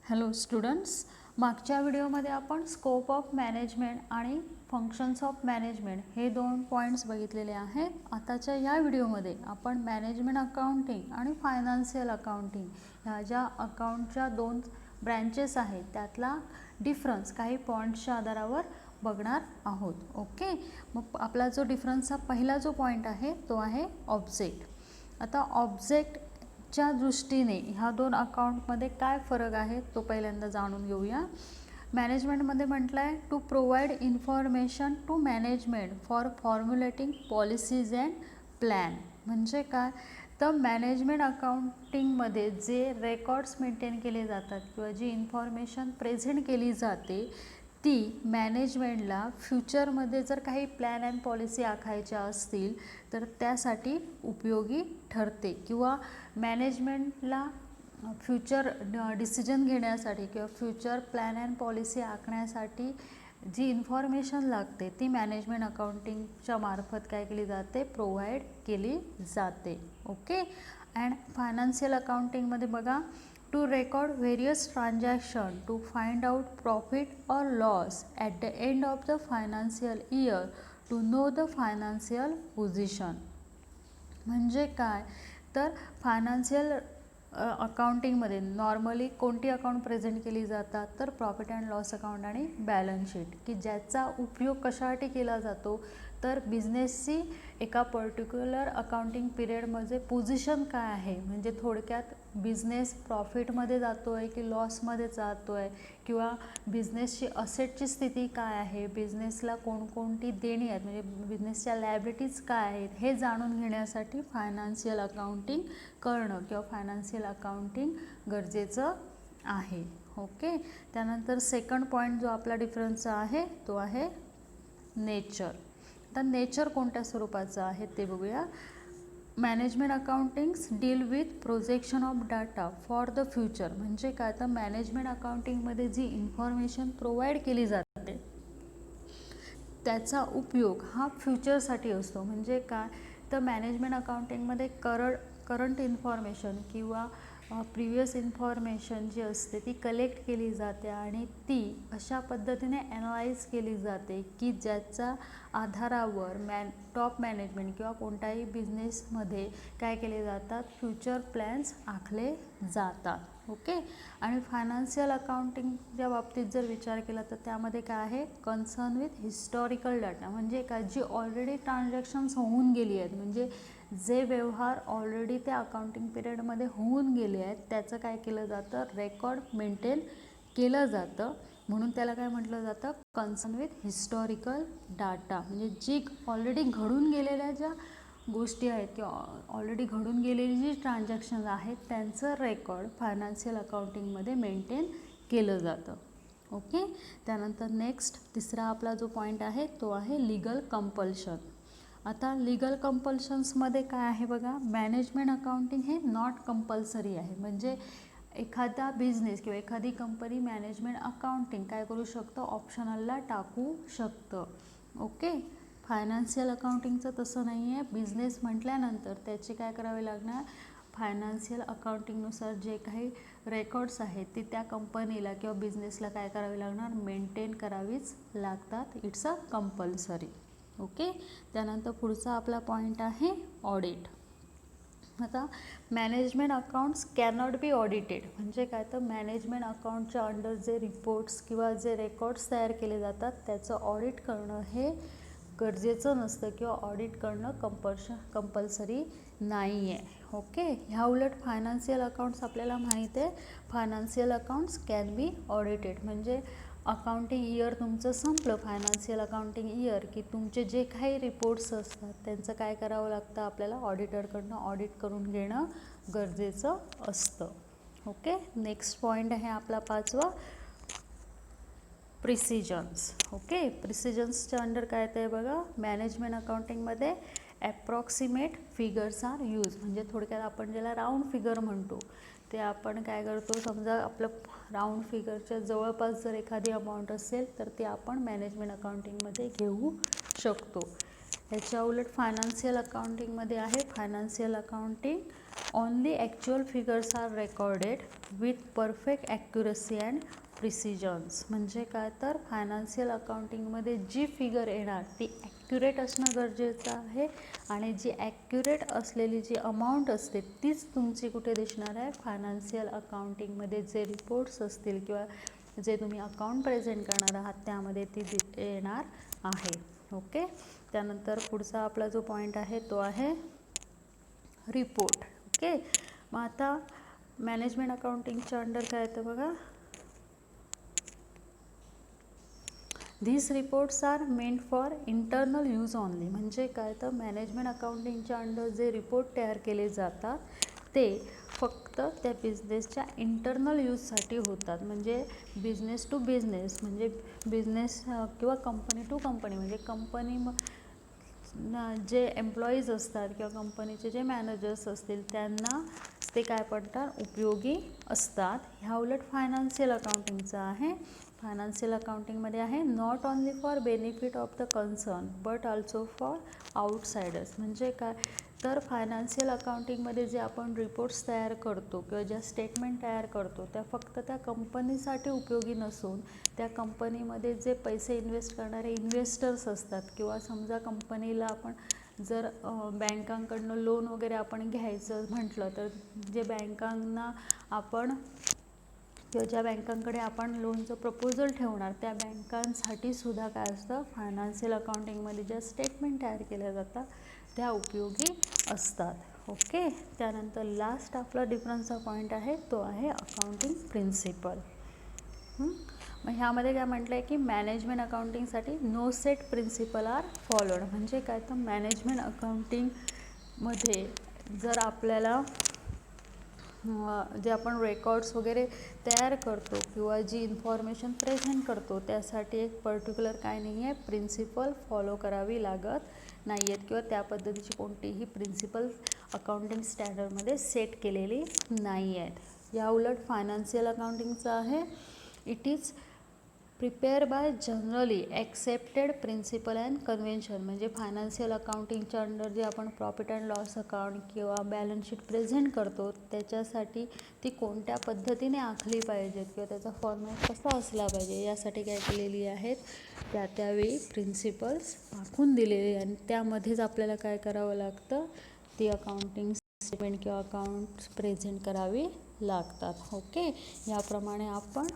Hello students, मागच्या व्हिडिओमध्ये आपण स्कोप ऑफ मॅनेजमेंट आणि फंक्शन्स ऑफ मॅनेजमेंट हे दोन पॉईंट्स बघितलेले आहेत. आताच्या या व्हिडिओमध्ये आपण मॅनेजमेंट अकाउंटिंग आणि फायनान्शियल अकाउंटिंग ह्या ज्या अकाउंटच्या दोन ब्रँचेस आहेत त्यातला डिफरन्स काही पॉईंट्सच्या आधारावर बघणार आहोत. ओके, मग आपला जो डिफरन्सचा पहिला जो पॉईंट आहे तो आहे ऑब्जेक्ट. आता ऑब्जेक्टच्या दृष्टीने ह्या दोन अकाउंटमध्ये काय फरक आहे तो पहिल्यांदा जाणून घेऊया. मॅनेजमेंटमध्ये म्हटलं आहे to provide information to management for formulating policies and plan. म्हणजे काय तर मॅनेजमेंट अकाउंटिंगमध्ये जे रेकॉर्ड्स मेंटेन केले जातात किंवा जी इन्फॉर्मेशन प्रेझेंट केली जाते ती मॅनेजमेंटला फ्युचरमध्ये जर काही प्लॅन अँड पॉलिसी आखायच्या असतील तर त्यासाठी उपयोगी ठरते किंवा मॅनेजमेंटला फ्युचर डिसिजन घेण्यासाठी किंवा फ्युचर प्लॅन अँड पॉलिसी आखण्यासाठी जी इन्फॉर्मेशन लागते ती मॅनेजमेंट अकाउंटिंगच्या मार्फत काय केली जाते, प्रोव्हाइड केली जाते. ओके, अँड फायनान्शियल अकाउंटिंगमध्ये बघा to record various transaction to find out profit और loss at the end of the financial year to know the financial position. म्हणजे काय तर फायनान्शियल अकाउंटिंगमध्ये नॉर्मली कोणती अकाउंट प्रेझेंट केली जातात तर प्रॉफिट अँड लॉस अकाउंट आणि बॅलन्स शीट, की ज्याचा उपयोग कशासाठी केला जातो तर बिझनेसची एका पर्टिक्युलर अकाउंटिंग पिरियडमध्ये पोझिशन काय आहे, म्हणजे थोडक्यात बिझनेस प्रॉफिटमध्ये जातो आहे की लॉसमध्ये जातो आहे किंवा बिझनेसची असेटची स्थिती काय आहे, बिझनेसला कोणकोणती देणी आहेत म्हणजे बिझनेसच्या लायबिलिटीज काय आहेत हे जाणून घेण्यासाठी फायनान्शियल अकाउंटिंग करणं किंवा फायनान्शियल अकाउंटिंग गरजेचं आहे. ओके, त्यानंतर सेकंड पॉईंट जो आपला डिफरन्सचा आहे तो आहे नेचर. तर नेचर कोणत्या स्वरूपाचं आहे ते बघूया. Management accountings deal with projection of data for the future. म्हणजे काय तर मॅनेजमेंट अकाउंटिंगमध्ये जी इन्फॉर्मेशन प्रोव्हाइड केली जाते त्याचा उपयोग हा फ्युचरसाठी असतो. म्हणजे काय तर मॅनेजमेंट अकाउंटिंगमध्ये करंट इन्फॉर्मेशन किंवा प्रिव्हियस इन्फॉर्मेशन जी असते ती कलेक्ट केली जाते आणि ती अशा पद्धतीने ॲनालाइज केली जाते की ज्याच्या आधारावर टॉप मॅनेजमेंट किंवा कोणत्याही बिझनेसमध्ये काय केले जातात, फ्युचर प्लॅन्स आखले जातात. ओके, आणि फायनान्शियल अकाउंटिंगच्या बाबतीत जर विचार केला तर त्यामध्ये काय आहे, कन्सर्न विथ हिस्टॉरिकल डाटा. म्हणजे काय जी ऑलरेडी ट्रान्झॅक्शन्स होऊन गेली आहेत, म्हणजे जे व्यवहार ऑलरेडी त्या अकाउंटिंग पिरियडमध्ये होऊन गेले आहेत त्याचं काय केलं जातं, रेकॉर्ड मेंटेन केलं जातं. म्हणून त्याला काय म्हटलं जातं, कन्सर्न विथ हिस्टॉरिकल डाटा. म्हणजे जी ऑलरेडी घडून गेलेल्या ज्या गोष्टी आहेत किंवा ऑलरेडी घडून गेलेली जी ट्रान्झॅक्शन आहेत त्यांचं रेकॉर्ड फायनान्शियल अकाउंटिंगमध्ये मेंटेन केलं जातं. ओके, त्यानंतर नेक्स्ट तिसरा आपला जो पॉईंट आहे तो आहे लिगल कंपल्शन. आता लिगल कंपल्शन्समध्ये काय आहे बघा, मॅनेजमेंट अकाउंटिंग हे नॉट कंपल्सरी आहे. म्हणजे एखादा बिझनेस किंवा एखादी कंपनी मॅनेजमेंट अकाउंटिंग काय करू शकतं, ऑप्शनलला टाकू शकतं. ओके, फायनान्शियल अकाउंटिंगचं तसं नाही आहे. बिझनेस म्हटल्यानंतर त्याची काय करावे लागणार, फायनान्शियल अकाउंटिंगनुसार जे काही रेकॉर्ड्स आहेत ते त्या कंपनीला किंवा बिझनेसला काय करावे लागणार, मेंटेन करावीच लागतात. It's a compulsory. ओके, त्यानंतर पुढचा आपला पॉईंट आहे ऑडिट. आता management accounts cannot be audited. म्हणजे काय तर मॅनेजमेंट अकाउंटच्या अंडर जे रिपोर्ट्स किंवा जे रेकॉर्ड्स तयार केले जातात त्याचं ऑडिट करणं हे गरजेचं नसतं किंवा ऑडिट करणं कंपल्सरी नाही आहे. ओके, ह्या उलट फायनान्शियल अकाउंट्स आपल्याला माहीत आहे, financial accounts can be audited. म्हणजे अकाउंटिंग इयर तुमचं संपलं, फायनान्शियल अकाउंटिंग इयर, की तुमचे जे काही रिपोर्ट्स असतात त्यांचं काय करावं लागतं, आपल्याला ऑडिटरकडनं ऑडिट करून घेणं गरजेचं असतं. ओके, नेक्स्ट पॉईंट आहे आपला पाचवा, प्रिसिजन्स. ओके, प्रिसिजन्सच्या अंडर काय येतं आहे बघा, मॅनेजमेंट अकाउंटिंगमध्ये ॲप्रॉक्सिमेट फिगर्स आर यूज. म्हणजे थोडक्यात आपण ज्याला राऊंड फिगर म्हणतो ते आपण काय करतो, समजा आपलं राऊंड फिगरच्या जवळपास जर एखादी अमाऊंट असेल तर ते आपण मॅनेजमेंट अकाउंटिंगमध्ये घेऊ शकतो. याच्या उलट फायनान्शियल अकाउंटिंगमध्ये आहे financial accounting only actual figures are recorded with perfect accuracy and precisions. म्हणजे काय तर फायनान्शियल अकाउंटिंगमध्ये जी फिगर येणार ती ॲक्युरेट असणं गरजेचं आहे आणि जी ॲक्युरेट असलेली जी अमाऊंट असते तीच तुमची कुठे दिसणार आहे फायनान्शियल अकाउंटिंगमध्ये जे रिपोर्ट्स असतील किंवा जे तुम्ही अकाउंट प्रेझेंट करणार आहात त्यामध्ये ती येणार आहे. ओके. त्यानंतर पुढचा आपला जो पॉईंट आहे तो आहे रिपोर्ट. ओके. मग आता मॅनेजमेंट अकाउंटिंगच्या अंडर काय येतं बघा. This reports are meant for internal use only. म्हणजे काय तर मॅनेजमेंट अकाउंटिंगच्या अंडर जे रिपोर्ट तयार केले जातात ते फक्त त्या बिझनेसच्या इंटरनल यूजसाठी होतात. म्हणजे बिझनेस टू बिझनेस म्हणजे बिझनेस किंवा कंपनी टू कंपनी म्हणजे कंपनी जे एम्प्लॉईज असतात किंवा कंपनीचे जे मॅनेजर्स असतील त्यांना ते काय पडतात उपयोगी असतात. ह्या उलट फायनान्शियल अकाउंटिंगचं आहे. फायनान्शियल अकाउंटिंगमध्ये आहे not only for benefit of the concern but also for outsiders. म्हणजे काय तर फायनान्शियल अकाउंटिंगमध्ये जे आपण रिपोर्ट्स तयार करतो किंवा ज्या स्टेटमेंट तयार करतो त्या फक्त त्या कंपनीसाठी उपयोगी नसून त्या कंपनीमध्ये जे पैसे इन्व्हेस्ट करणारे इन्व्हेस्टर्स असतात किंवा समजा कंपनीला आपण जर बँकांकडनं लोन वगैरे आपण घ्यायचं म्हटलं तर जे बँकांना आपण किंवा ज्या बँकांकडे आपण लोनचं प्रपोजल ठेवणार त्या बँकांसाठी सुद्धा काय असतं फायनान्शियल अकाउंटिंगमध्ये ज्या स्टेटमेंट तयार केल्या जातात त्या उपयोगी असतात. ओके. त्यानंतर लास्ट आपला डिफरन्सचा पॉईंट आहे तो आहे अकाउंटिंग प्रिन्सिपल. मग ह्यामध्ये काय म्हटलं आहे की मॅनेजमेंट अकाउंटिंगसाठी no set principle are followed. म्हणजे काय तर मॅनेजमेंट अकाउंटिंगमध्ये जर आपल्याला जे आपण रेकॉर्ड्स वगैरे तयार करतो किंवा जी इन्फॉर्मेशन प्रेझेंट करतो त्यासाठी एक पर्टिक्युलर काय नाही आहे प्रिन्सिपल फॉलो करावी लागत नाही आहेत किंवा त्या पद्धतीची कोणतीही प्रिन्सिपल अकाउंटिंग स्टँडर्डमध्ये सेट केलेली नाही आहेत. या उलट फायनान्शियल अकाउंटिंगचं आहे it is prepare by generally accepted principle and convention. म्हणजे फायनान्शियल अकाउंटिंगच्या अंडर जे आपण प्रॉफिट अँड लॉस अकाउंट किंवा बॅलन्स शीट प्रेझेंट करतो त्याच्यासाठी ती कोणत्या पद्धतीने आखली पाहिजेत किंवा त्याचा फॉर्मॅट कसा असला पाहिजे यासाठी काय केलेली आहेत त्यावेळी प्रिन्सिपल्स आखून दिलेले आणि त्यामध्येच आपल्याला काय करावं लागतं ती अकाउंटिंग स्टेटमेंट किंवा अकाउंट्स प्रेझेंट करावी लागतात. ओके. याप्रमाणे आपण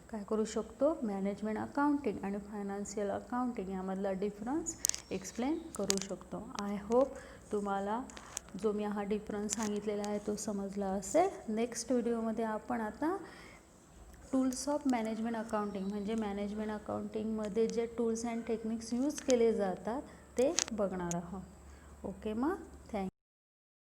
काय करू शकतो मॅनेजमेंट अकाउंटिंग आणि फायनान्शियल अकाउंटिंग यामधला डिफरन्स एक्सप्लेन करू शकतो. आय होप तुम्हाला जो मी हा डिफरन्स सांगितलेला आहे तो समजला असेल. नेक्स्ट व्हिडिओमध्ये आपण आता टूल्स ऑफ मॅनेजमेंट अकाउंटिंग म्हणजे मॅनेजमेंट अकाउंटिंगमध्ये जे टूल्स अँड टेक्निक्स यूज केले जातात ते बघणार आहोत. ओके. मग थँक्यू.